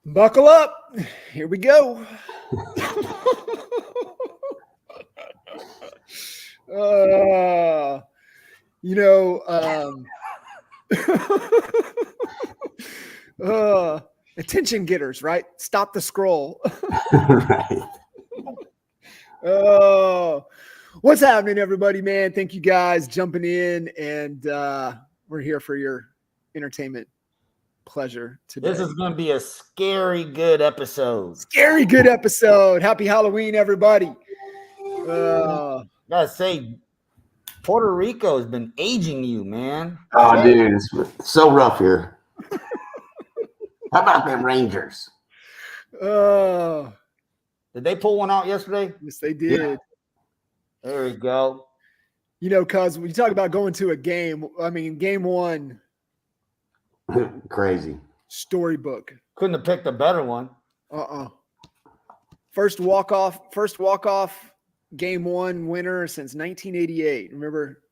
Buckle up. Here we go. uh, you know, attention getters, right? Stop the scroll. Right. What's happening, everybody, man? Thank you guys jumping in, and we're here for your entertainment pleasure today. This is going to be a scary good episode. Scary good episode. Happy Halloween, everybody. Gotta say, Puerto Rico has been aging you, man. Oh, dude, it's so rough here. How about them Rangers? Did they pull one out yesterday? Yes, they did. Yeah. There we go. You know, cuz when you talk about going to a game, I mean, game one. Crazy. Storybook. Couldn't have picked a better one. First walk-off game one winner since 1988. Remember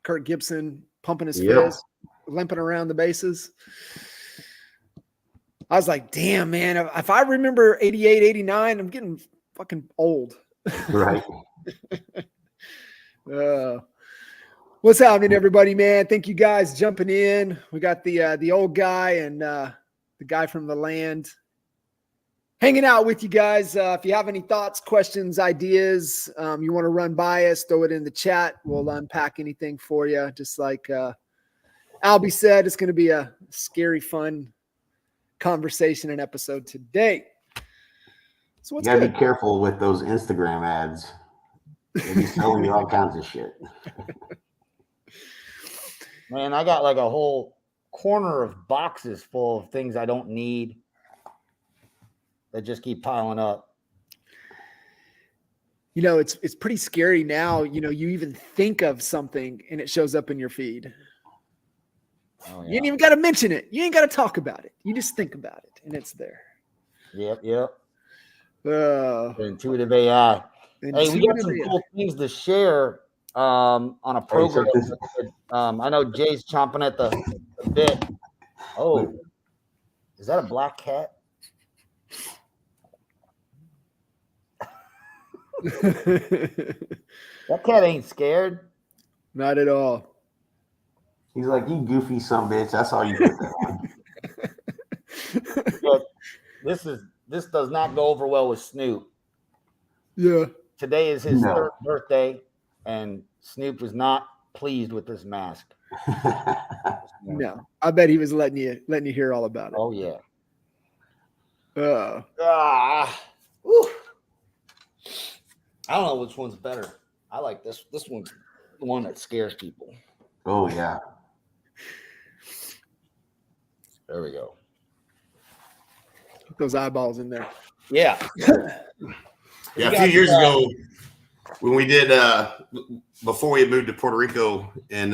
Kirk Gibson pumping his fist, limping around the bases? I was like, damn, man, if I remember 88, 89, I'm getting fucking old. Right. What's happening, everybody, man? Thank you guys jumping in. We got the old guy and the guy from the land hanging out with you guys. If you have any thoughts, questions, ideas, you want to run by us, throw it in the chat. We'll unpack anything for you. Just like Albie said, it's going to be a scary, fun conversation and episode today. So what's you gotta be careful with those Instagram ads. They'll be selling you all kinds of shit. Man, I got like a whole corner of boxes full of things I don't need that just keep piling up. You know, it's pretty scary now. You know, you even think of something and it shows up in your feed. Oh, yeah. You ain't even got to mention it. You ain't got to talk about it. You just think about it and it's there. Yep. Intuitive AI. Hey, we got some cool things to share on a program. I know Jay's chomping at the bit. Oh, is that a black cat? That cat ain't scared. Not at all. He's like, you goofy son bitch. That's all you put that on. This does not go over well with Snoop. Yeah. Today is his third birthday, and Snoop was not pleased with this mask. No, I bet he was letting you hear all about it. Oh yeah. I don't know which one's better. I like this. This one's the one that scares people. Oh yeah. There we go. Put those eyeballs in there. Yeah. Yeah, a few years ago, when we did before we had moved to Puerto Rico in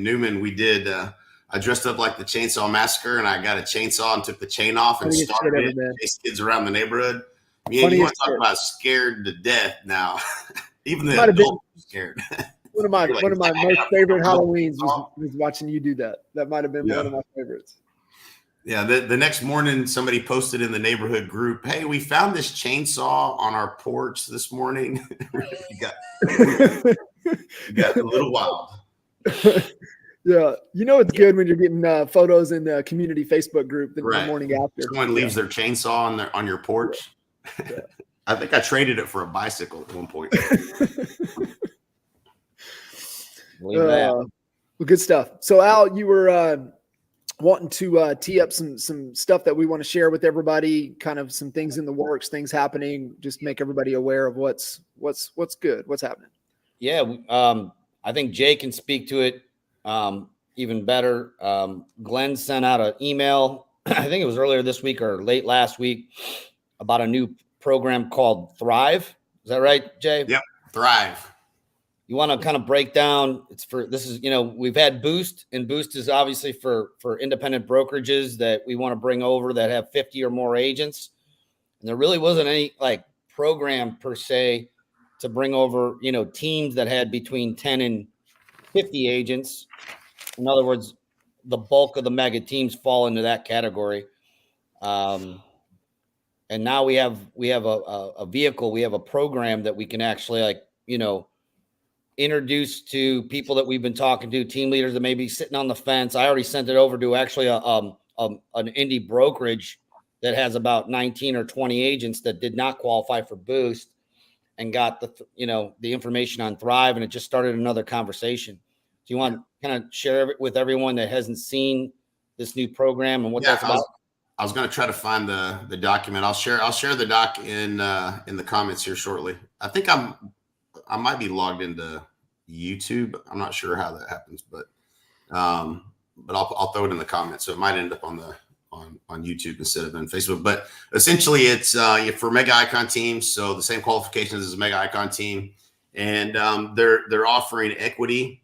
Newman, we did. I dressed up like the Chainsaw Massacre, and I got a chainsaw and took the chain off and started it. Chased kids around the neighborhood. Yeah, you want to talk about scared to death now? Even the adults were scared. One of my most favorite Halloweens was watching you do that. That might have been one of my favorites. Yeah, the next morning, somebody posted in the neighborhood group, "Hey, we found this chainsaw on our porch this morning." You got a little wild. Yeah, you know it's good when you're getting photos in the community Facebook group the morning after. Someone leaves their chainsaw on your porch. Yeah. I think I traded it for a bicycle at one point. Well, good stuff. So, Al, you were wanting to tee up some stuff that we want to share with everybody, kind of some things in the works, things happening, just make everybody aware of what's good, what's happening. Yeah, I think Jay can speak to it even better. Glenn sent out an email, I think it was earlier this week or late last week, about a new program called Thrive. Is that right, Jay? Yep, Thrive. You want to kind of break down, we've had Boost, and Boost is obviously for independent brokerages that we want to bring over that have 50 or more agents. And there really wasn't any program per se to bring over, teams that had between 10 and 50 agents. In other words, the bulk of the mega teams fall into that category. And now we have a vehicle, we have a program that we can actually, like, you know, introduce to people that we've been talking to, team leaders that may be sitting on the fence. I already sent it over to actually an indie brokerage that has about 19 or 20 agents that did not qualify for Boost, and got the information on Thrive, and it just started another conversation. Do you want to kind of share it with everyone that hasn't seen this new program and what that's about? I was going to try to find the document. I'll share the doc in the comments here shortly. I think I might be logged into YouTube. I'm not sure how that happens, but I'll throw it in the comments. So it might end up on YouTube instead of on Facebook. But essentially, it's for mega icon teams. So the same qualifications as a mega icon team, and they're offering equity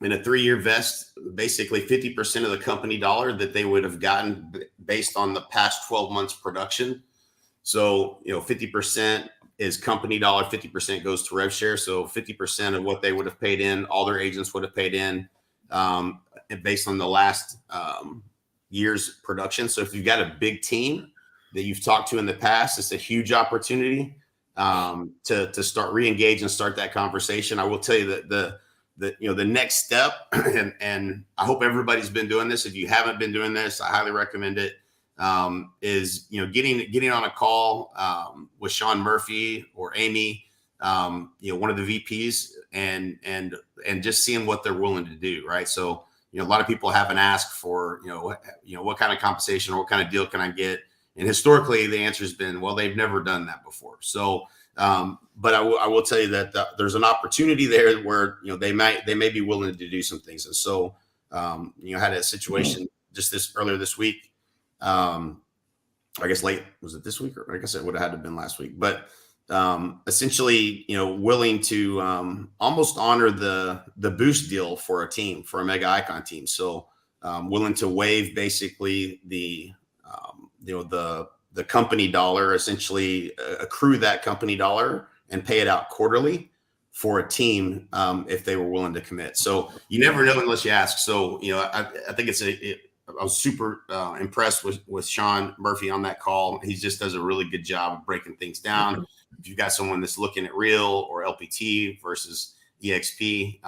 in a 3-year vest, basically 50% of the company dollar that they would have gotten based on the past 12 months production. So 50% is company dollar, 50% goes to rev share. So 50% of what they would have paid in, all their agents would have paid in, based on the last year's production. So if you've got a big team that you've talked to in the past, it's a huge opportunity to start re-engage and start that conversation. I will tell you that the next step, and I hope everybody's been doing this. If you haven't been doing this, I highly recommend it. Is getting on a call with Sean Murphy or Amy, one of the VPs, and just seeing what they're willing to do. Right. So a lot of people haven't asked for what kind of compensation or what kind of deal can I get, and historically the answer has been, well, they've never done that before. So but I will tell you that there's an opportunity there where they may be willing to do some things. And so had a situation just earlier this week. I guess was it this week, or I guess it would have had to have been last week, but essentially, willing to almost honor the boost deal for a team, for a mega icon team. So willing to waive basically the company dollar, essentially accrue that company dollar and pay it out quarterly for a team if they were willing to commit. So you never know unless you ask. So I think I was super impressed with Sean Murphy on that call. He just does a really good job of breaking things down. If you've got someone that's looking at real or LPT versus EXP,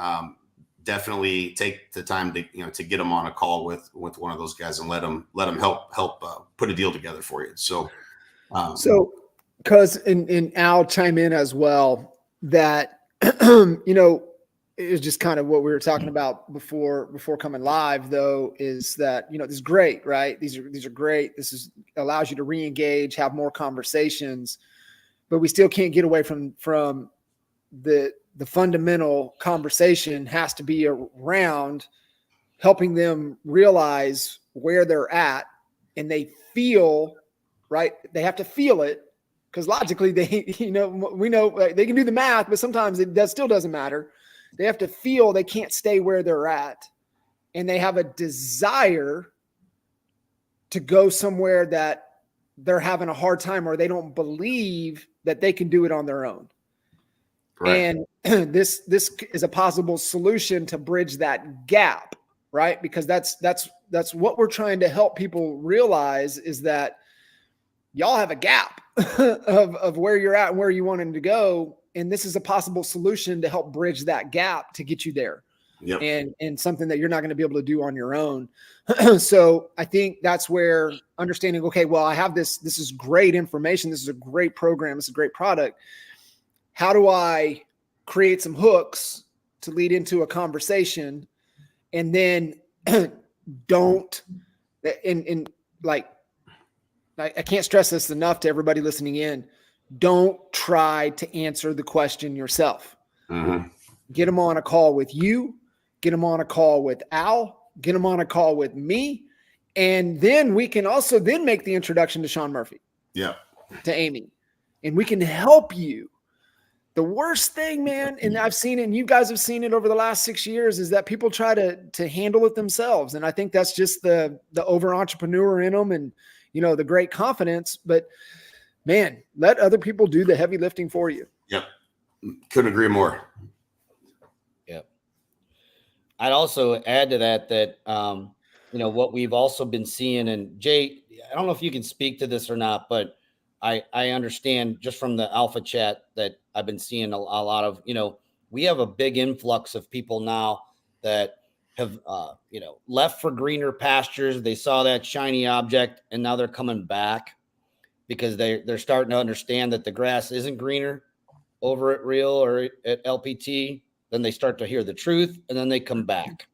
definitely take the time to get them on a call with one of those guys and let them help put a deal together for you. So, because and Al chime in as well that it was just kind of what we were talking about before coming live, though, is that, this is great, right? These are great. This allows you to re-engage, have more conversations, but we still can't get away from the fundamental conversation has to be around helping them realize where they're at, and they feel, right? They have to feel it, because logically we know they can do the math, but sometimes that still doesn't matter. They have to feel they can't stay where they're at, and they have a desire to go somewhere that they're having a hard time, or they don't believe that they can do it on their own. Right. And this is a possible solution to bridge that gap, right? Because that's what we're trying to help people realize, is that y'all have a gap of where you're at and where you want them to go. And this is a possible solution to help bridge that gap to get you there. Yep. And something that you're not going to be able to do on your own. So I think that's where understanding, okay, well, I have this is great information. This is a great program. It's a great product. How do I create some hooks to lead into a conversation, and then I can't stress this enough to everybody listening in. Don't try to answer the question yourself. Mm-hmm. Get them on a call with you. Get them on a call with Al. Get them on a call with me. And then we can also then make the introduction to Sean Murphy. Yeah. To Amy. And we can help you. The worst thing, man, and I've seen it, and you guys have seen it over the last 6 years, is that people try to handle it themselves. And I think that's just the over entrepreneur in them, and the great confidence. But man, let other people do the heavy lifting for you. Yep. Couldn't agree more. Yep. I'd also add to that what we've also been seeing, and Jay, I don't know if you can speak to this or not, but I understand just from the alpha chat that I've been seeing a lot of, we have a big influx of people now that have, left for greener pastures. They saw that shiny object and now they're coming back because they're starting to understand that the grass isn't greener over at Real or at LPT. Then they start to hear the truth and then they come back.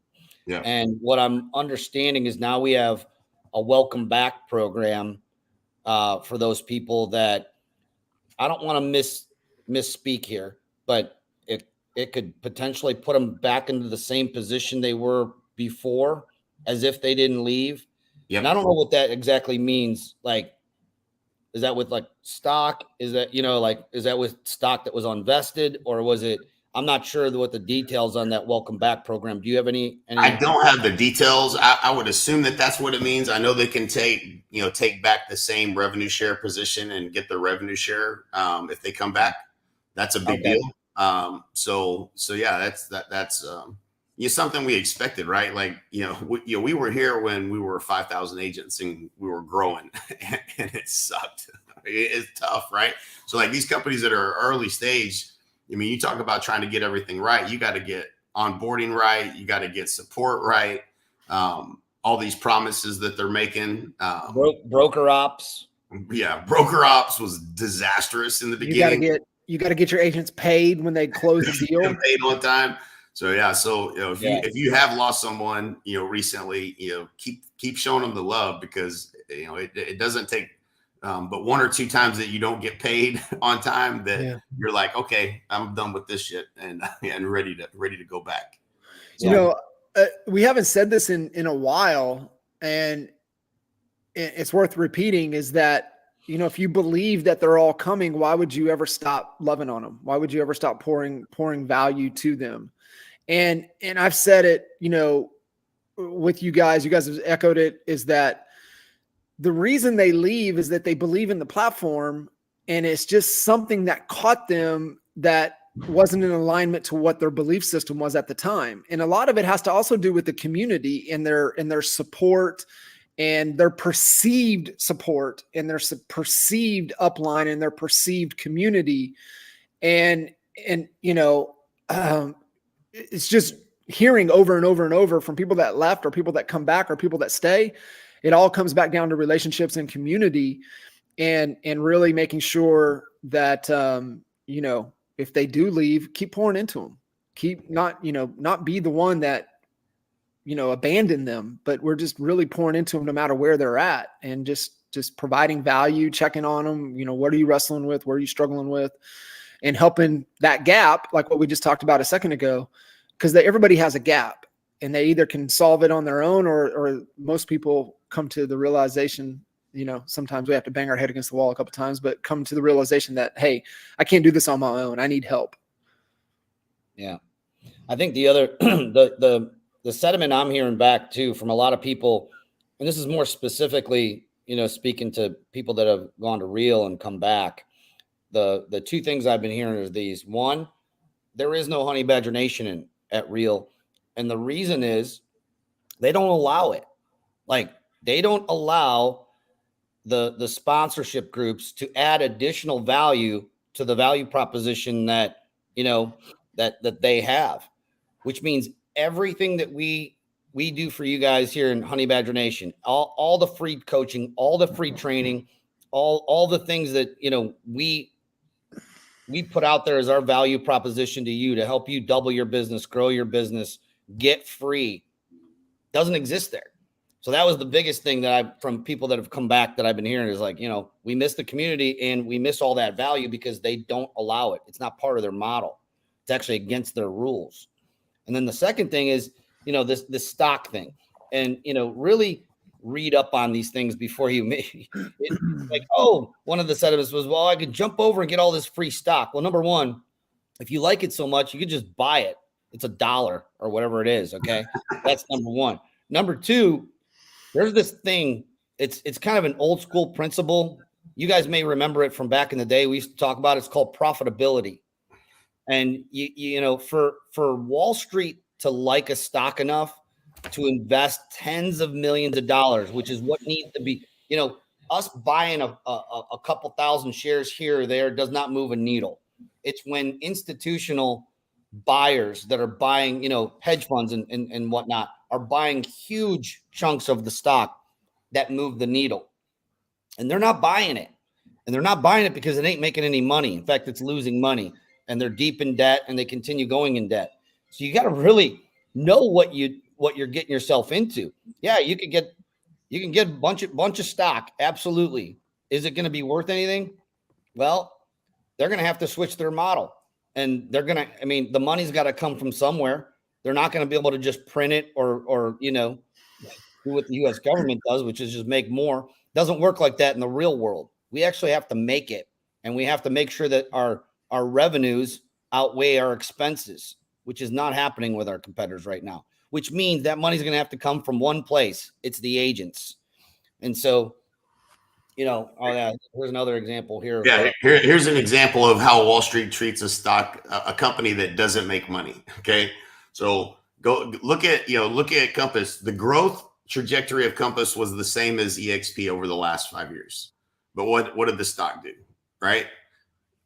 Yeah. And what I'm understanding is now we have a welcome back program for those people that, I don't want to misspeak here, but it could potentially put them back into the same position they were before, as if they didn't leave. Yep. And I don't know what that exactly means. Like, is that with like stock? Is that, is that with stock that was unvested, or was it? I'm not sure what the details on that welcome back program. Do you have any? I don't have the details. I would assume that that's what it means. I know they can take back the same revenue share position and get the revenue share if they come back. That's a big deal. So yeah, that's something we expected, right? Like, we were here when we were 5,000 agents and we were growing and it sucked. It's tough, right? So like these companies that are early stage, I mean, you talk about trying to get everything right. You got to get onboarding right. You got to get support right. All these promises that they're making. Broker ops. Yeah, broker ops was disastrous in the beginning. You got to get your agents paid when they close the deal. Paid on time. So yeah, if you have lost someone, recently, keep showing them the love, because it doesn't take but one or two times that you don't get paid on time that you're like, okay, I'm done with this shit and ready to go back. So, we haven't said this in a while, and it's worth repeating, is that, if you believe that they're all coming, why would you ever stop loving on them? Why would you ever stop pouring value to them? And I've said it, with you guys have echoed it, is that the reason they leave is that they believe in the platform, and it's just something that caught them that wasn't in alignment to what their belief system was at the time. And a lot of it has to also do with the community and their support and their perceived support and their perceived upline and their perceived community. And it's just hearing over and over and over from people that left or people that come back or people that stay. It all comes back down to relationships and community, and really making sure that, if they do leave, keep pouring into them, keep not be the one that, abandon them, but we're just really pouring into them no matter where they're at, and just providing value, checking on them. What are you wrestling with? What are you struggling with? And helping that gap, like what we just talked about a second ago, because everybody has a gap. And they either can solve it on their own, or most people come to the realization, sometimes we have to bang our head against the wall a couple of times, but come to the realization that, hey, I can't do this on my own. I need help. Yeah. I think the other, the sentiment I'm hearing back too from a lot of people, and this is more specifically, speaking to people that have gone to Real and come back. The two things I've been hearing is these. One, there is no Honey Badger Nation at Real. And the reason is they don't allow it. Like, they don't allow the sponsorship groups to add additional value to the value proposition that, that they have, which means everything that we do for you guys here in Honey Badger Nation, all the free coaching, all the free training, all the things that, we put out there as our value proposition to you to help you double your business, grow your business, get free, doesn't exist there. So that was the biggest thing that from people that have come back that I've been hearing is like, we miss the community and we miss all that value because they don't allow it. It's not part of their model. It's actually against their rules. And then the second thing is, this stock thing, and, really read up on these things before you make it. Like, one of the setups was, well, I could jump over and get all this free stock. Well, number one, if you like it so much, you could just buy it. It's $1 or whatever it is. Okay. That's number one. Number two, there's this thing. It's kind of an old school principle. You guys may remember it from back in the day. We used to talk about it. It's called profitability. And for Wall Street to like a stock enough to invest tens of millions of dollars, which is what needs to be, us buying a couple thousand shares here or there does not move a needle. It's when institutional buyers that are buying, hedge funds and whatnot are buying huge chunks of the stock that move the needle. And they're not buying it. And they're not buying it because it ain't making any money. In fact, it's losing money, and they're deep in debt, and they continue going in debt. So you got to really know what you're getting yourself into. Yeah, you can get a bunch of stock. Absolutely. Is it going to be worth anything? Well, they're going to have to switch their model, and the money's got to come from somewhere. They're not going to be able to just print it or do what the U.S. government does, which is just make more. Doesn't work like that in the real world. We actually have to make it, and we have to make sure that our revenues outweigh our expenses, which is not happening with our competitors right now, which means that money's going to have to come from one place. It's the agents. And so, here's another example here. Yeah, here's an example of how Wall Street treats a company that doesn't make money. Okay. So go look at Compass. The growth trajectory of Compass was the same as EXP over the last 5 years. But what did the stock do? Right?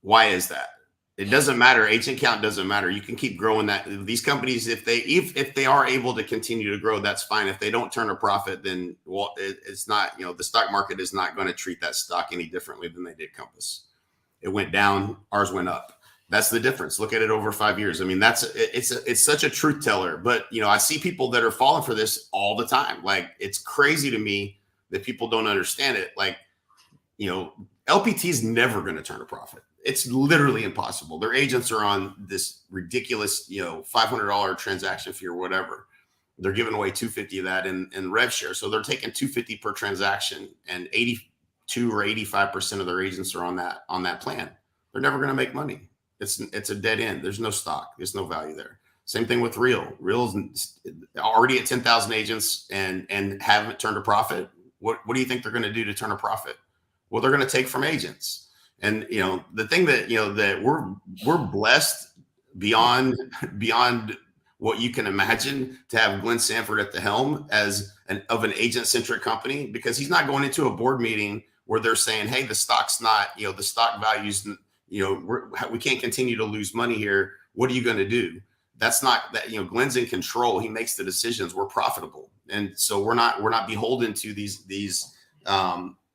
Why is that? It doesn't matter. Agent count doesn't matter. You can keep growing that. These companies, if they are able to continue to grow, that's fine. If they don't turn a profit, then it's not, the stock market is not going to treat that stock any differently than they did Compass. It went down, ours went up. That's the difference. Look at it over 5 years. I mean, it's such a truth teller. But I see people that are falling for this all the time. Like, it's crazy to me that people don't understand it. Like, LPT is never going to turn a profit. It's literally impossible. Their agents are on this ridiculous, $500 transaction fee or whatever. They're giving away $250 of that in rev share. So they're taking $250 per transaction, and 82 or 85% of their agents are on that plan. They're never going to make money. It's a dead end. There's no stock. There's no value there. Same thing with Real. Real's already at 10,000 agents and haven't turned a profit. What do you think they're going to do to turn a profit? Well, they're going to take from agents. And, the thing that, that we're blessed beyond what you can imagine to have Glenn Sanford at the helm of an agent centric company, because he's not going into a board meeting where they're saying, hey, the stock's not, the stock values, we can't continue to lose money here. What are you going to do? That's not that, Glenn's in control. He makes the decisions. We're profitable. And so we're not beholden to these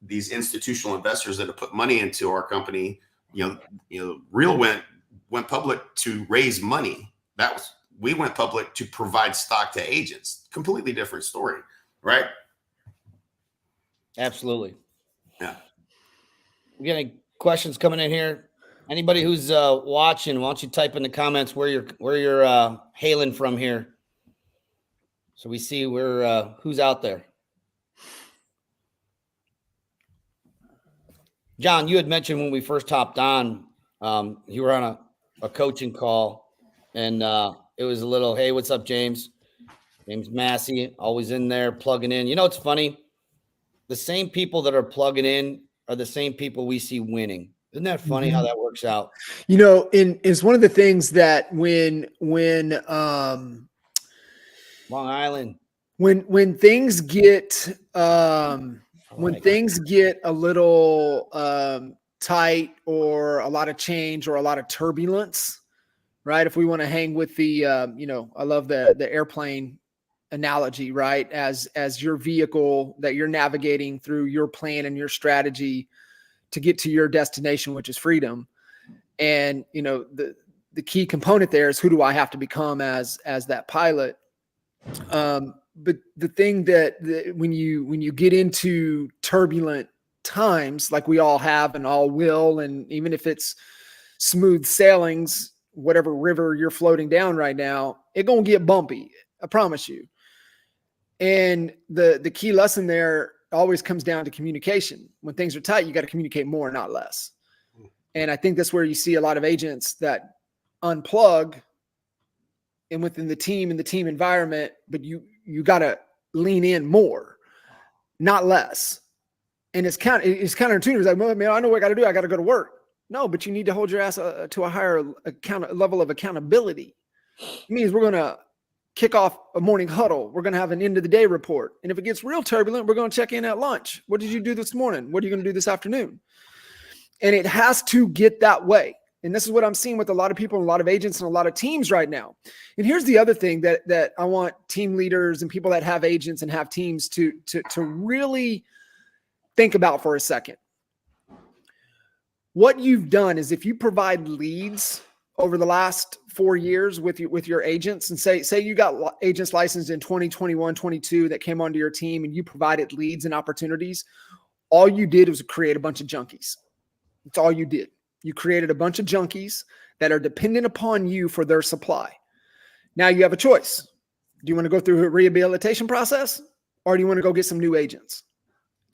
institutional investors that have put money into our company. Real went public to raise money. We went public to provide stock to agents. Completely different story, right? Absolutely. Yeah. We got any questions coming in here? Anybody who's watching, why don't you type in the comments where you're hailing from here, so we see who's out there. John, you had mentioned when we first hopped on, you were on a coaching call, and it was a little, hey, what's up, James? James Massey, always in there plugging in. It's funny. The same people that are plugging in are the same people we see winning. Isn't that funny how that works out? It's one of the things that when Long Island, when things get things get a little tight, or a lot of change, or a lot of turbulence, right? If we want to hang with the I love the airplane analogy, right? As your vehicle that you're navigating through your plan and your strategy to get to your destination, which is freedom. And, the key component there is, who do I have to become as that pilot? But the thing that when you get into turbulent times, like we all have and all will, and even if it's smooth sailings, whatever river you're floating down right now, it's going to get bumpy. I promise you. And the key lesson there always comes down to communication. When things are tight, you got to communicate more, not less. And I think that's where you see a lot of agents that unplug and within the team and the team environment, but you got to lean in more, not less. And it's counterintuitive. It's like, well, man, I know what I got to do. I got to go to work. No, but you need to hold your ass to a higher level of accountability. It means we're going to kick off a morning huddle. We're going to have an end of the day report. And if it gets real turbulent, we're going to check in at lunch. What did you do this morning? What are you going to do this afternoon? And it has to get that way. And this is what I'm seeing with a lot of people, and a lot of agents and a lot of teams right now. And here's the other thing that I want team leaders and people that have agents and have teams to really think about for a second. What you've done is, if you provide leads over the last 4 years with your agents, and say you got agents licensed in 2021, 22 that came onto your team, and you provided leads and opportunities, all you did was create a bunch of junkies. That's all you did. You created a bunch of junkies that are dependent upon you for their supply. Now you have a choice. Do you want to go through a rehabilitation process, or do you want to go get some new agents?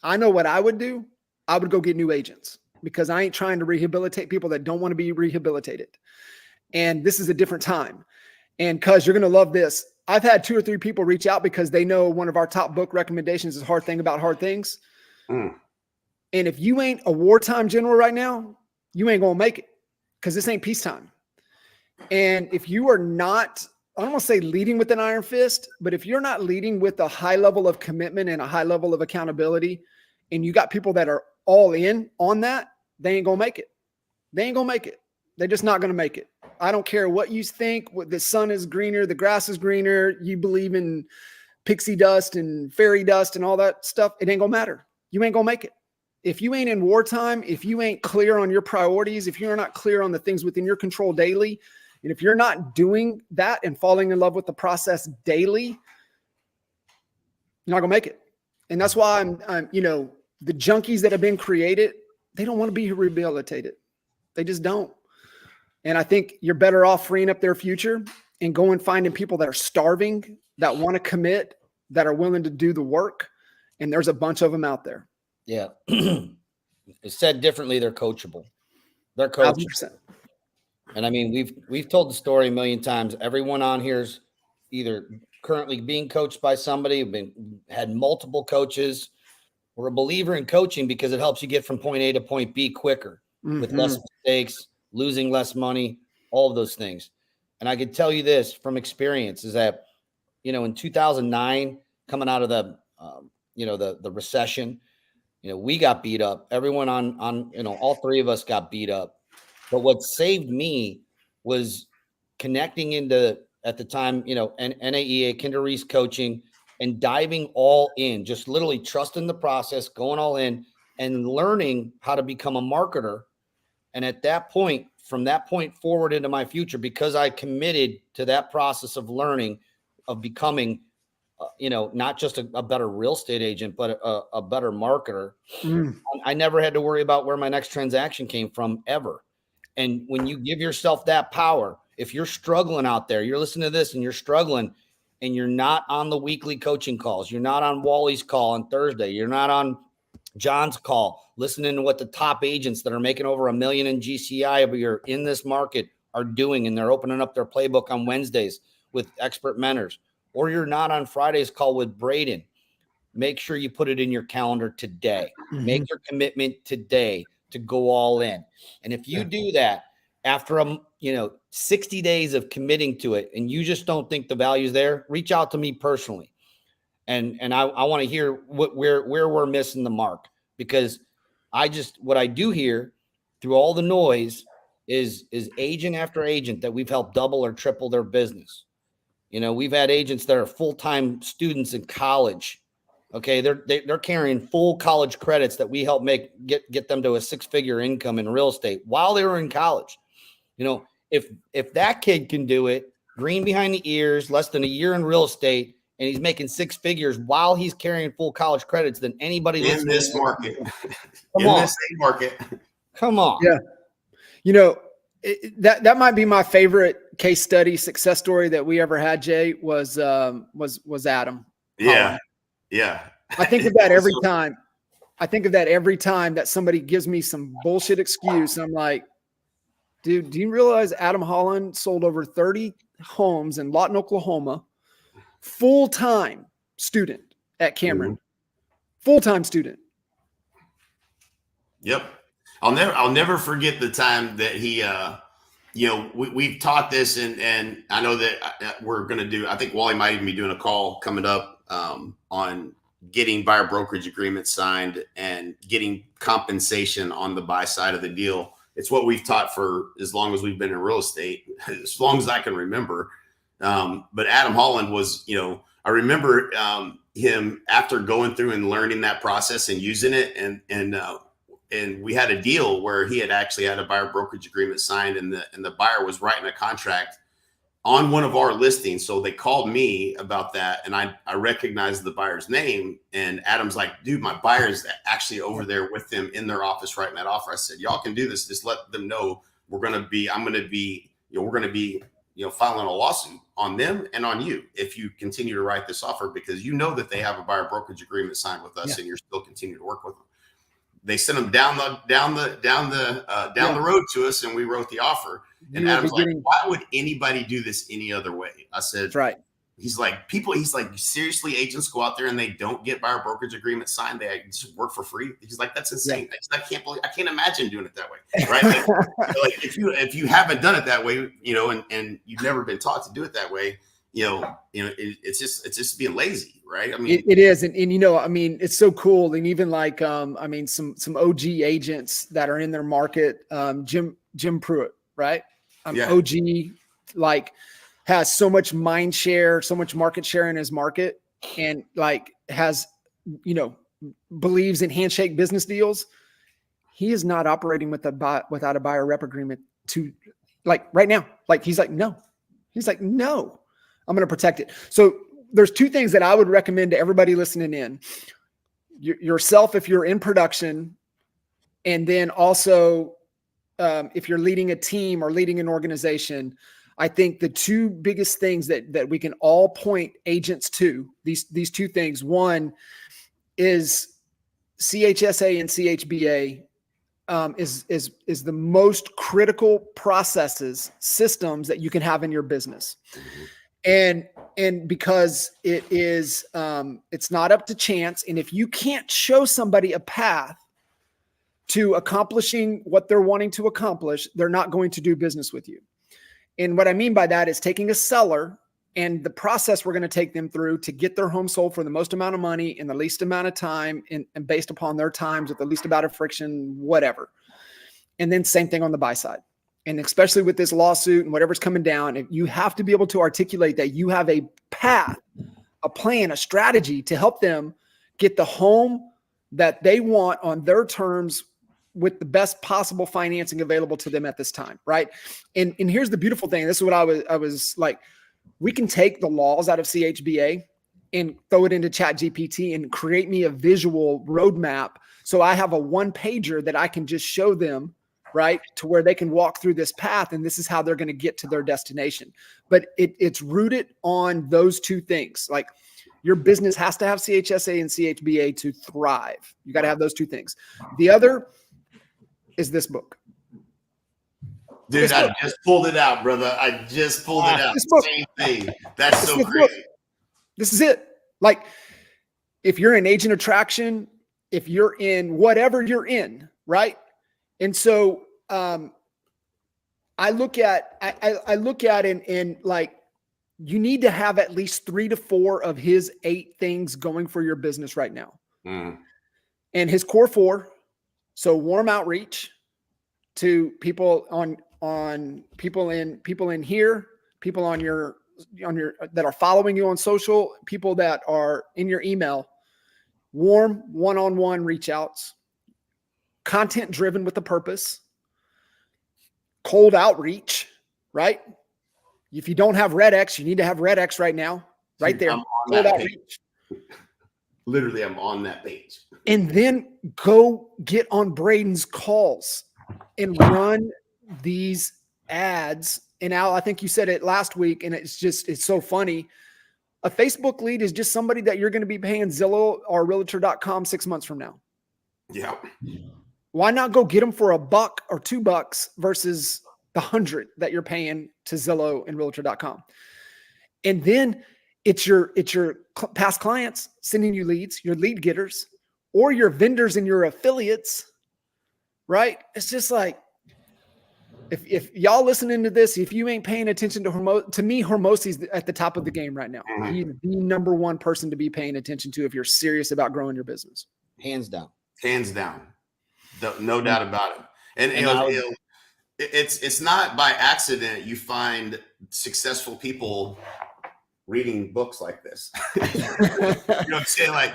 I know what I would do. I would go get new agents, because I ain't trying to rehabilitate people that don't want to be rehabilitated. And this is a different time. And cuz you're going to love this. I've had 2 or 3 people reach out because they know one of our top book recommendations is Hard Thing About Hard Things. And if you ain't a wartime general right now, you ain't going to make it, because this ain't peacetime. And if you are not, I don't want to say leading with an iron fist, but if you're not leading with a high level of commitment and a high level of accountability, and you got people that are all in on that, they ain't going to make it. They ain't going to make it. They're just not going to make it. I don't care what you think. The sun is greener, the grass is greener. You believe in pixie dust and fairy dust and all that stuff. It ain't going to matter. You ain't going to make it. If you ain't in wartime, if you ain't clear on your priorities, if you're not clear on the things within your control daily, and if you're not doing that and falling in love with the process daily, you're not going to make it. And that's why I'm the junkies that have been created, they don't want to be rehabilitated. They just don't. And I think you're better off freeing up their future and going finding people that are starving, that want to commit, that are willing to do the work. And there's a bunch of them out there. Yeah. It's said differently, they're coachable. They're coachable. 100%. And I mean, we've told the story a million times. Everyone on here's either currently being coached by somebody, had multiple coaches. We're a believer in coaching because it helps you get from point A to point B quicker with less mistakes, losing less money, all of those things. And I can tell you this from experience is that, in 2009, coming out of the recession, we got beat up. Everyone on all 3 of us got beat up. But what saved me was connecting into, at the time, NAEA, Kinder Reese coaching, and diving all in, just literally trusting the process, going all in, and learning how to become a marketer. And at that point, from that point forward into my future, because I committed to that process of learning, of becoming not just a better real estate agent, but a better marketer. I never had to worry about where my next transaction came from ever. And when you give yourself that power, if you're struggling out there, you're listening to this and you're struggling and you're not on the weekly coaching calls, you're not on Wally's call on Thursday, you're not on John's call, listening to what the top agents that are making over $1 million in GCI every year in this market are doing, and they're opening up their playbook on Wednesdays with expert mentors, or you're not on Friday's call with Braden, make sure you put it in your calendar today. Make your commitment today to go all in. And if you do that after 60 days of committing to it, and you just don't think the value's there, reach out to me personally. And I want to hear where we're missing the mark, because what I do here through all the noise is agent after agent that we've helped double or triple their business. We've had agents that are full-time students in college. Okay. They're carrying full college credits that we help get them to a 6-figure income in real estate while they were in college. If that kid can do it, green behind the ears, less than a year in real estate, and he's making 6 figures while he's carrying full college credits, than anybody in this market. This same market. Come on. Yeah. That might be my favorite case study, success story that we ever had, Jay, was Adam. Yeah. Yeah. I think of that every time. I think of that every time that somebody gives me some bullshit excuse. I'm like, dude, do you realize Adam Holland sold over 30 homes in Lawton, Oklahoma? Full-time student at Cameron. Full-time student. Yep. I'll never forget the time that he we've taught this, and I know that we're going to do, I think Wally might even be doing a call coming up on getting buyer brokerage agreements signed and getting compensation on the buy side of the deal. It's what we've taught for as long as we've been in real estate, as long as I can remember. But Adam Holland was, I remember him after going through and learning that process and using it, and we had a deal where he had actually had a buyer brokerage agreement signed, and the buyer was writing a contract on one of our listings. So they called me about that, and I recognized the buyer's name, and Adam's like, dude, my buyer's actually over there with them in their office writing that offer. I said, y'all can do this. Just let them know we're going to be filing a lawsuit on them and on you if you continue to write this offer, because that they have a buyer brokerage agreement signed with us, and you're still continuing to work with them. They sent them down the road to us, and we wrote the offer. And Adam's like, why would anybody do this any other way? I said, that's right. He's like, seriously, agents go out there and they don't get buyer brokerage agreement signed. They just work for free. He's like, that's insane. Yeah. I can't imagine doing it that way. Right. Like if you haven't done it that way, and you've never been taught to do it that way, it's just being lazy. Right. I mean, it is. And it's so cool. And even like, some OG agents that are in their market, Jim Pruitt, right? OG, like, has so much mind share, so much market share in his market, and like has, believes in handshake business deals. He is not operating without a buyer rep agreement to, like, right now. Like, he's like, no, I'm going to protect it. So there's two things that I would recommend to everybody listening in. Yourself, if you're in production, and then also if you're leading a team or leading an organization. I think the two biggest things that we can all point agents to, these two things. One is CHSA and CHBA is the most critical systems that you can have in your business. And because it is, it's not up to chance. And if you can't show somebody a path to accomplishing what they're wanting to accomplish, they're not going to do business with you. And what I mean by that is taking a seller and the process we're going to take them through to get their home sold for the most amount of money in the least amount of time, and based upon their times with the least amount of friction, whatever. And then same thing on the buy side. And especially with this lawsuit and whatever's coming down, you have to be able to articulate that you have a path, a plan, a strategy to help them get the home that they want on their terms, with the best possible financing available to them at this time. Right. And here's the beautiful thing. This is what I was like, we can take the laws out of CHBA and throw it into ChatGPT and create me a visual roadmap. So I have a one pager that I can just show them, right, to where they can walk through this path. And this is how they're going to get to their destination. But it's rooted on those two things. Like, your business has to have CHSA and CHBA to thrive. You got to have those two things. The other is this book. Dude, I just pulled it out, brother. I just pulled it out. Same thing. That's so crazy. This is it. Like, if you're in agent attraction, if you're in whatever you're in, right? And so I look at it and like, you need to have at least 3 to 4 of his 8 things going for your business right now. And his core 4. So warm outreach to people people in here, people on your that are following you on social, people that are in your email, warm one-on-one reach outs, content driven with a purpose, cold outreach, right? If you don't have Red X, you need to have Red X right now, right there. Cold outreach. Literally, I'm on that page. And then go get on Braden's calls and run these ads. And Al, I think you said it last week, and it's so funny. A Facebook lead is just somebody that you're going to be paying Zillow or realtor.com 6 months from now. Yeah. Why not go get them for $1 or $2 versus the 100 that you're paying to Zillow and realtor.com? And then it's your past clients sending you leads, your lead getters, or your vendors and your affiliates, right? It's just like, If y'all listening to this, if you ain't paying attention to me, Hormosi's at the top of the game right now. Mhm. He's the number one person to be paying attention to if you're serious about growing your business. Hands down. Hands down. No doubt about it. And it's not by accident you find successful people reading books like this. You know what I'm saying?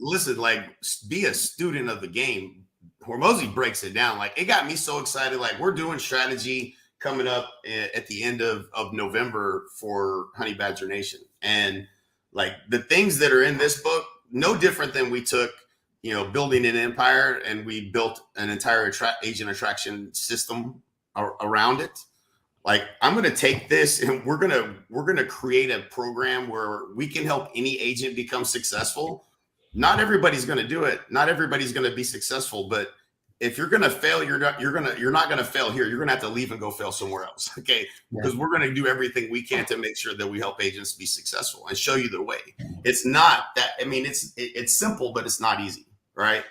Listen, be a student of the game. Hormozi breaks it down. Like, it got me so excited. Like, we're doing strategy coming up at the end of November for Honey Badger Nation. And like, the things that are in this book, no different than we took, building an empire, and we built an entire agent attraction system around it. Like, I'm going to take this and we're going to create a program where we can help any agent become successful. Not everybody's going to do it. Not everybody's going to be successful, but if you're going to fail, you're not going to fail here. You're going to have to leave and go fail somewhere else. Okay. Because we're going to do everything we can to make sure that we help agents be successful and show you the way. It's not that, it's simple, but it's not easy. Right.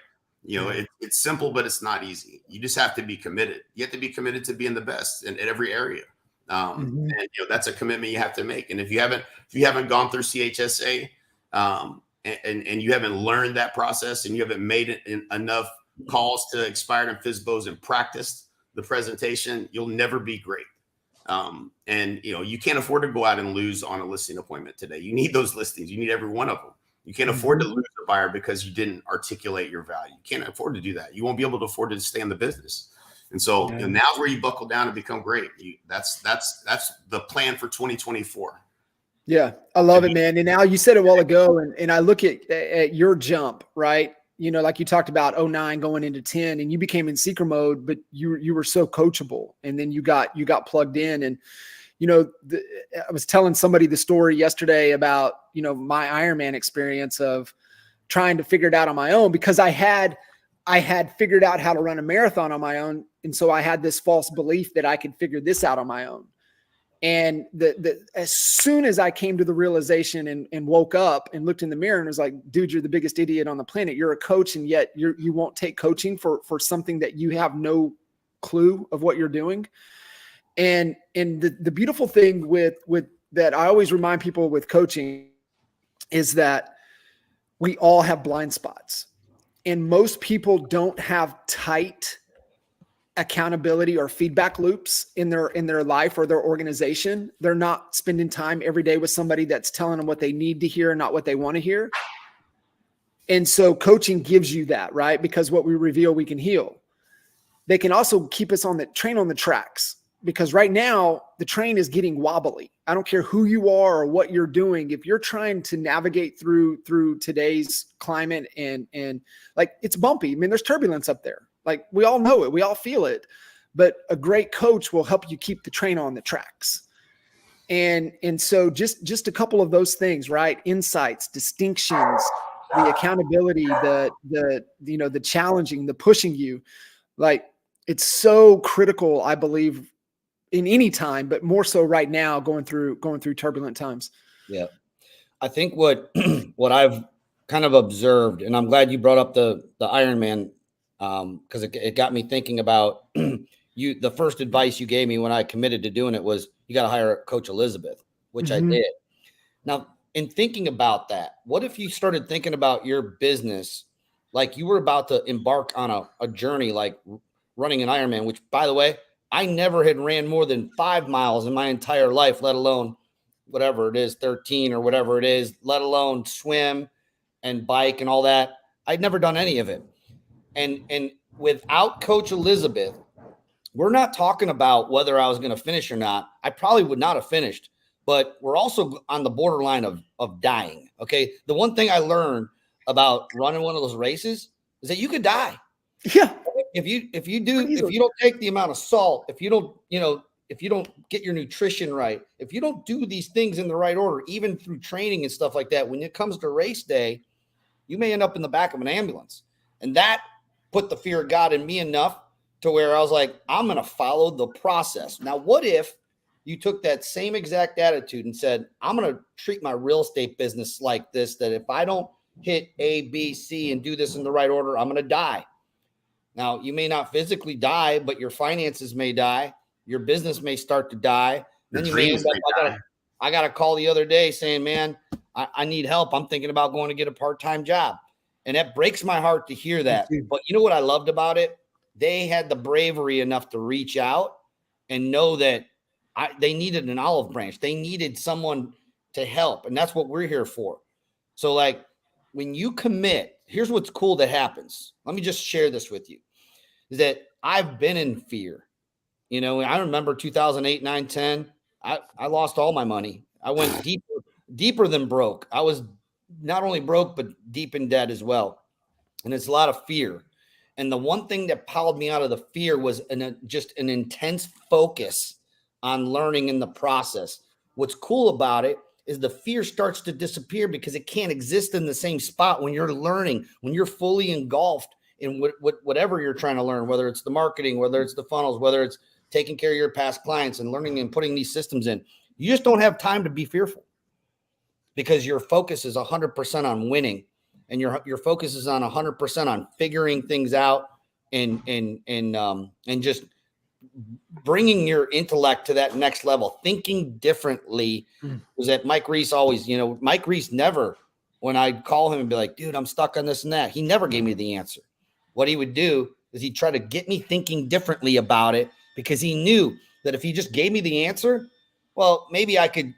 It's simple, but it's not easy. You just have to be committed. You have to be committed to being the best in every area. And that's a commitment you have to make. And if you haven't gone through CHSA, and you haven't learned that process, and you haven't made enough calls to expired and FSBOs and practiced the presentation, you'll never be great. And you can't afford to go out and lose on a listing appointment today. You need those listings. You need every one of them. You can't afford to lose a buyer because you didn't articulate your value. You can't afford to do that. You won't be able to afford to stay in the business. And so now's where you buckle down and become great. That's the plan for 2024. Yeah, I love it, man. And now you said it a while ago, and I look at your jump, right? Like you talked about 09 going into 10, and you became in seeker mode, but you were so coachable, and then you got plugged in. And I was telling somebody the story yesterday about my Ironman experience of trying to figure it out on my own, because I had figured out how to run a marathon on my own, and so I had this false belief that I could figure this out on my own. And as soon as I came to the realization and woke up and looked in the mirror and was like, dude, you're the biggest idiot on the planet. You're a coach, and yet you won't take coaching for something that you have no clue of what you're doing. And the beautiful thing with that I always remind people with coaching is that we all have blind spots, and most people don't have tight accountability or feedback loops in their life or their organization. They're not spending time every day with somebody that's telling them what they need to hear and not what they want to hear. And so coaching gives you that, right? Because what we reveal, we can heal. They can also keep us on the tracks, because right now the train is getting wobbly. I don't care who you are or what you're doing. If you're trying to navigate through today's climate and like, it's bumpy. I mean, there's turbulence up there. Like, we all know it. We all feel it. But a great coach will help you keep the train on the tracks. And so just a couple of those things, right? Insights, distinctions, the accountability, the challenging, the pushing you. Like, it's so critical, I believe, in any time, but more so right now, going through turbulent times. Yeah. I think what I've kind of observed, and I'm glad you brought up the Ironman, because it got me thinking about the first advice you gave me when I committed to doing it was, you got to hire Coach Elizabeth, which I did. Now, in thinking about that, what if you started thinking about your business like you were about to embark on a journey, like running an Ironman, which, by the way, I never had ran more than 5 miles in my entire life, let alone whatever it is, 13 or whatever it is, let alone swim and bike and all that. I'd never done any of it. And without Coach Elizabeth, we're not talking about whether I was going to finish or not. I probably would not have finished, but we're also on the borderline of dying. Okay. The one thing I learned about running one of those races is that you could die. Yeah. If you don't take the amount of salt, if you don't get your nutrition right, if you don't do these things in the right order, even through training and stuff like that, when it comes to race day, you may end up in the back of an ambulance. And that put the fear of God in me enough to where I was like, I'm going to follow the process. Now, what if you took that same exact attitude and said, I'm going to treat my real estate business like this, that if I don't hit A, B, C, and do this in the right order, I'm going to die. Now, you may not physically die, but your finances may die. Your business may start to die. Then you may end up, I got a call the other day saying, man, I need help. I'm thinking about going to get a part-time job. And that breaks my heart to hear that. But you know what I loved about it? They had the bravery enough to reach out and know that they needed an olive branch. They needed someone to help. And that's what we're here for. So like when you commit, here's what's cool that happens. Let me just share this with you, is that I've been in fear. You know, I remember 2008, 9, 10, I lost all my money. I went deeper than broke. I was not only broke, but deep in debt as well. And it's a lot of fear. And the one thing that pulled me out of the fear was just an intense focus on learning in the process. What's cool about it is the fear starts to disappear because it can't exist in the same spot when you're learning, when you're fully engulfed in whatever you're trying to learn, whether it's the marketing, whether it's the funnels, whether it's taking care of your past clients and learning and putting these systems in. You just don't have time to be fearful because your focus is 100% on winning, and your focus is on 100% on figuring things out and just bringing your intellect to that next level, thinking differently. Was that Mike Reese always, Mike Reese never, when I'd call him and be like, dude, I'm stuck on this and that, he never gave me the answer. What he would do is he'd try to get me thinking differently about it, because he knew that if he just gave me the answer, well, maybe I could,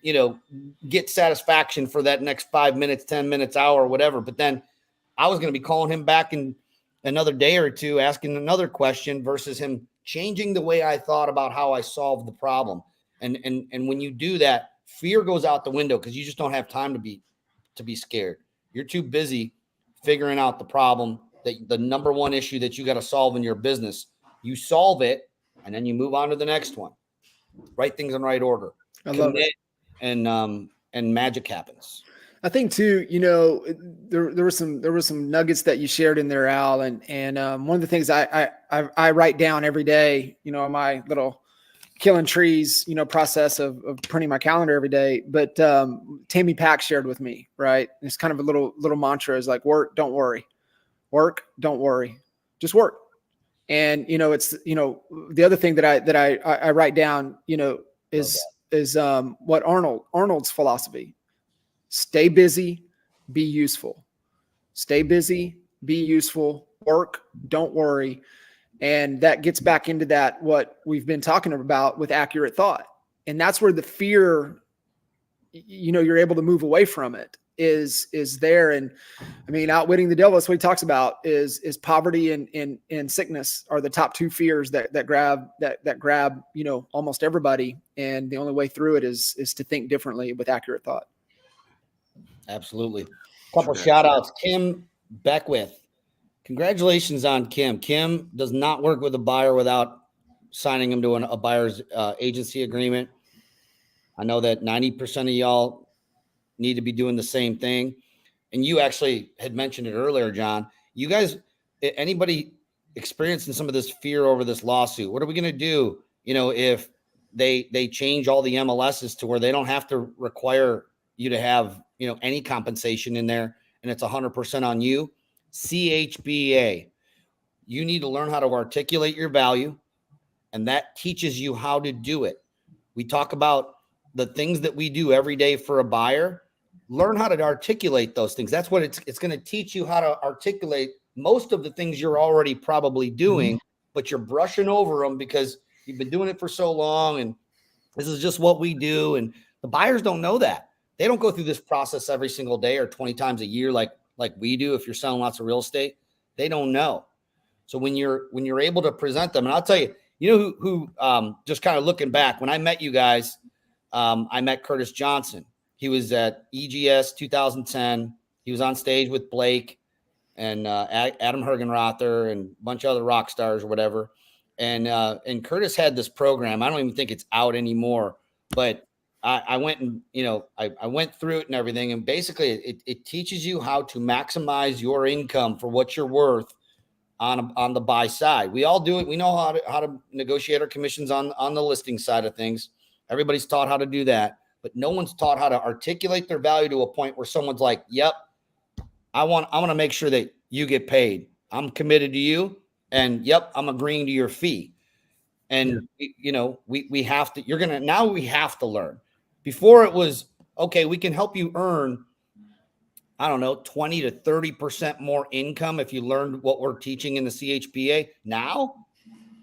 get satisfaction for that next 5 minutes, 10 minutes, hour, whatever. But then I was going to be calling him back in another day or two, asking another question versus him changing the way I thought about how I solved the problem. And when you do that, fear goes out the window because you just don't have time to be scared. You're too busy figuring out the problem, that the number one issue that you got to solve in your business. You solve it, and then you move on to the next one. Right things in right order. I love it. And magic happens. I think too, there were some nuggets that you shared in there, Al, and one of the things I write down every day, my little killing trees, process of printing my calendar every day. But Tammy Pack shared with me, right? It's kind of a little mantra is like, work, don't worry, just work. And it's the other thing that I write down, is what Arnold's philosophy. Stay busy, be useful. Stay busy, be useful, work, don't worry. And that gets back into that, what we've been talking about with accurate thought. And that's where the fear, you're able to move away from it is there. And I mean, outwitting the devil, that's what he talks about is poverty and sickness are the top two fears that grab almost everybody. And the only way through it is to think differently with accurate thought. Absolutely. A couple shout outs. Kim Beckwith. Congratulations on Kim. Kim does not work with a buyer without signing him to a buyer's agency agreement. I know that 90% of y'all need to be doing the same thing. And you actually had mentioned it earlier, John. You guys, anybody experiencing some of this fear over this lawsuit, what are we going to do? If they change all the MLSs to where they don't have to require you to have, any compensation in there, and it's 100% on you. CHBA, you need to learn how to articulate your value, and that teaches you how to do it. We talk about the things that we do every day for a buyer. Learn how to articulate those things. That's what it's going to teach you, how to articulate most of the things you're already probably doing, but you're brushing over them because you've been doing it for so long, and this is just what we do. And the buyers don't know that. They don't go through this process every single day or 20 times a year like we do. If you're selling lots of real estate, they don't know. So when you're able to present them, and I'll tell you, who just kind of looking back, when I met you guys, I met Curtis Johnson. He was at EGS 2010. He was on stage with Blake and Adam Hergenrother and a bunch of other rock stars or whatever. And Curtis had this program. I don't even think it's out anymore, but I went and, I went through it and everything. And basically it teaches you how to maximize your income for what you're worth on the buy side. We all do it. We know how to negotiate our commissions on the listing side of things. Everybody's taught how to do that, but no one's taught how to articulate their value to a point where someone's like, yep, I want to make sure that you get paid. I'm committed to you, and yep, I'm agreeing to your fee. And we have to, now we have to learn. Before it was, okay, we can help you earn, I don't know, 20 to 30% more income if you learned what we're teaching in the CHPA. Now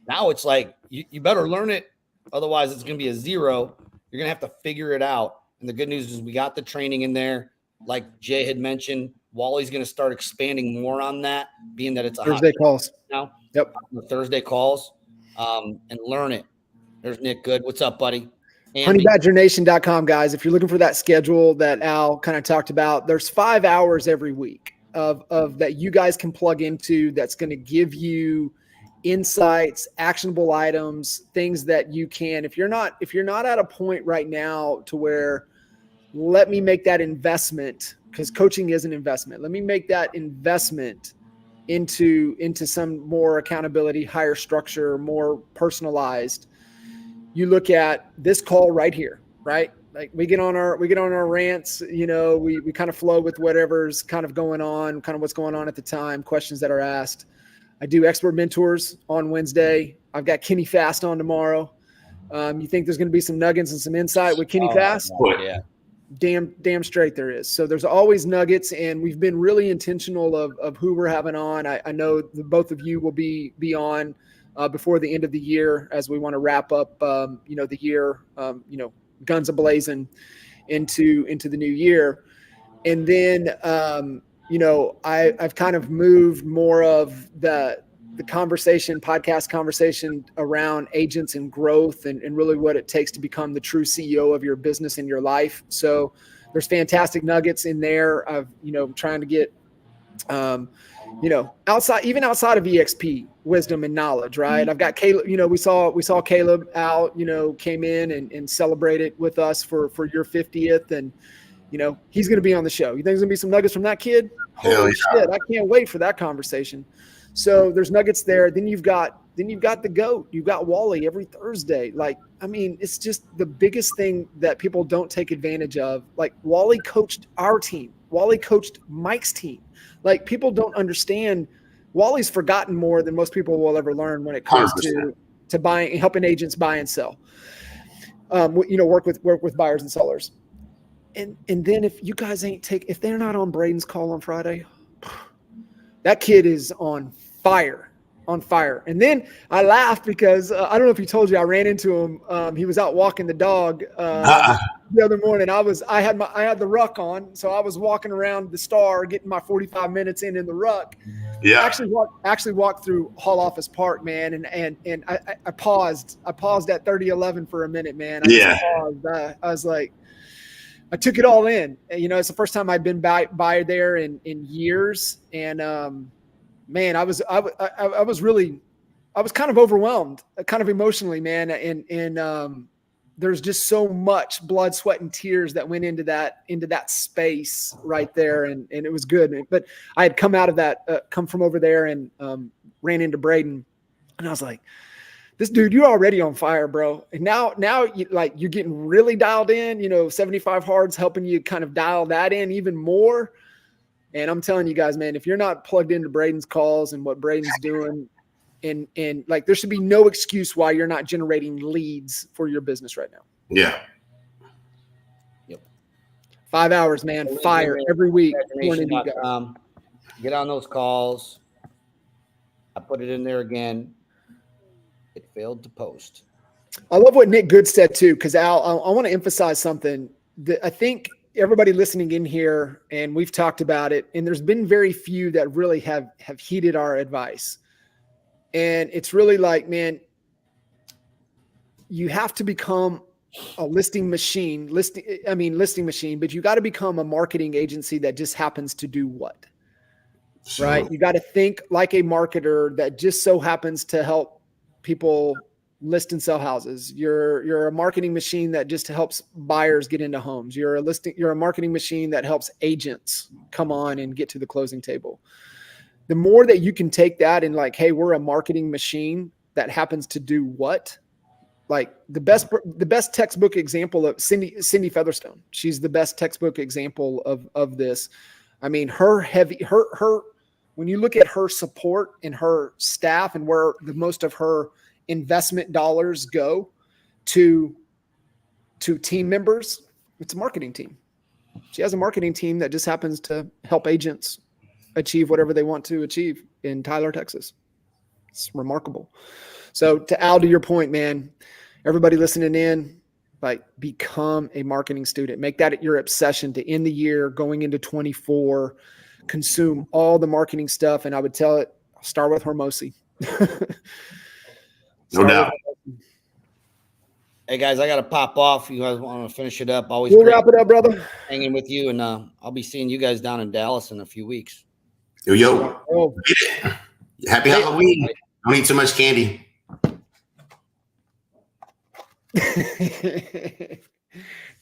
it's like, you better learn it. Otherwise it's going to be a zero. You're going to have to figure it out. And the good news is we got the training in there. Like Jay had mentioned, Wally's going to start expanding more on that, being that it's a Thursday calls now. Yep. The Thursday calls, and learn it. There's Nick Good. What's up, buddy? Honeybadgernation.com, guys. If you're looking for that schedule that Al kind of talked about, there's 5 hours every week of that you guys can plug into. That's going to give you insights, actionable items, things that you can, if you're not at a point right now to where, let me make that investment, because coaching is an investment. Let me make that investment into some more accountability, higher structure, more personalized. You look at this call right here, right? Like we get on our rants, we kind of flow with whatever's kind of going on, kind of what's going on at the time, questions that are asked. I do expert mentors on Wednesday. I've got Kenny Fast on tomorrow. You think there's going to be some nuggets and some insight with Kenny Fast? Yeah. Damn straight there is. So there's always nuggets, and we've been really intentional of who we're having on. I know both of you will be on before the end of the year as we want to wrap up, the year, guns a-blazing into the new year. And then, I've kind of moved more of the podcast conversation around agents and growth and really what it takes to become the true CEO of your business and your life. So there's fantastic nuggets in there of, trying to get, outside of EXP wisdom and knowledge, right? I've got Caleb, we saw Caleb out, came in and celebrated with us for your 50th. And, he's going to be on the show. You think there's gonna be some nuggets from that kid? Holy shit. I can't wait for that conversation. So there's nuggets there. Then you've got the GOAT. You've got Wally every Thursday. It's just the biggest thing that people don't take advantage of. Like Wally coached our team. Wally coached Mike's team. Like people don't understand. Wally's forgotten more than most people will ever learn when it comes 100%. to buying, helping agents buy and sell. Work with buyers and sellers. And then if you guys if they're not on Braden's call on Friday, that kid is on fire. And then I laughed because I don't know if he told you, I ran into him. He was out walking the dog the other morning. I had the ruck on, so I was walking around the Star, getting my 45 minutes in the ruck. Yeah. Actually walked through Hall Office Park, man, and I paused. I paused at 3011 for a minute, man. I was like, I took it all in. It's the first time I'd been by there in years, and man, I was kind of overwhelmed, kind of emotionally, man. And there's just so much blood, sweat, and tears that went into that space right there, and it was good. But I had come out of that, come from over there, and ran into Braden, and I was like, this dude, you're already on fire, bro. And now you're getting really dialed in, 75 Hard's helping you kind of dial that in even more. And I'm telling you guys, man, if you're not plugged into Braden's calls and what Braden's doing, and there should be no excuse why you're not generating leads for your business right now. Yeah. Yep. 5 hours, man. Fire every week. Get on those calls. I put it in there again. It failed to post. I love what Nick Good said too, because Al, I want to emphasize something that I think everybody listening in here, and we've talked about it, and there's been very few that really have heeded our advice. And it's really like, man, you have to become a listing machine, but you got to become a marketing agency that just happens to do what? Sure. Right? You got to think like a marketer that just so happens to help people list and sell houses. You're a marketing machine that just helps buyers get into homes. You're a marketing machine that helps agents come on and get to the closing table. The more that you can take that and like, hey, we're a marketing machine that happens to do what? Like the best textbook example of Cindy Featherstone. She's the best textbook example of this. I mean, her when you look at her support and her staff and where the most of her investment dollars go to team members, it's a marketing team. She has a marketing team that just happens to help agents achieve whatever they want to achieve in Tyler, Texas. It's remarkable. So to Al, to your point, man, everybody listening in, like, become a marketing student. Make that your obsession to end the year, going into 24, consume all the marketing stuff. And I would tell it, start with Hormozy. No doubt. Hey guys, I got to pop off. You guys want to finish it up? Always We'll great wrap it up, brother. hanging with you, and I'll be seeing you guys down in Dallas in a few weeks. Yo. Oh. Happy Halloween. Don't eat so much candy.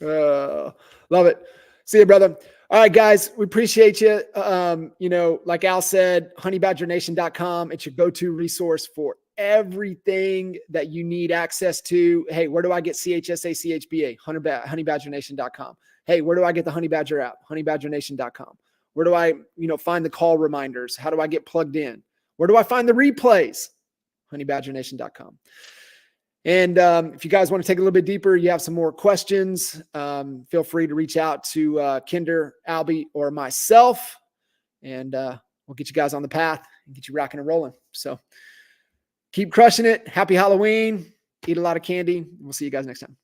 Love it. See you, brother. All right, guys, we appreciate you. Like Al said, honeybadgernation.com. It's your go-to resource for everything that you need access to. Hey, where do I get CHSA, CHBA? Honeybadgernation.com. Hey, where do I get the Honey Badger app? Honeybadgernation.com. Where do I, find the call reminders? How do I get plugged in? Where do I find the replays? Honeybadgernation.com. And if you guys want to take a little bit deeper, you have some more questions, feel free to reach out to Kinder, Albie, or myself, and we'll get you guys on the path and get you rocking and rolling. So keep crushing it. Happy Halloween. Eat a lot of candy. We'll see you guys next time.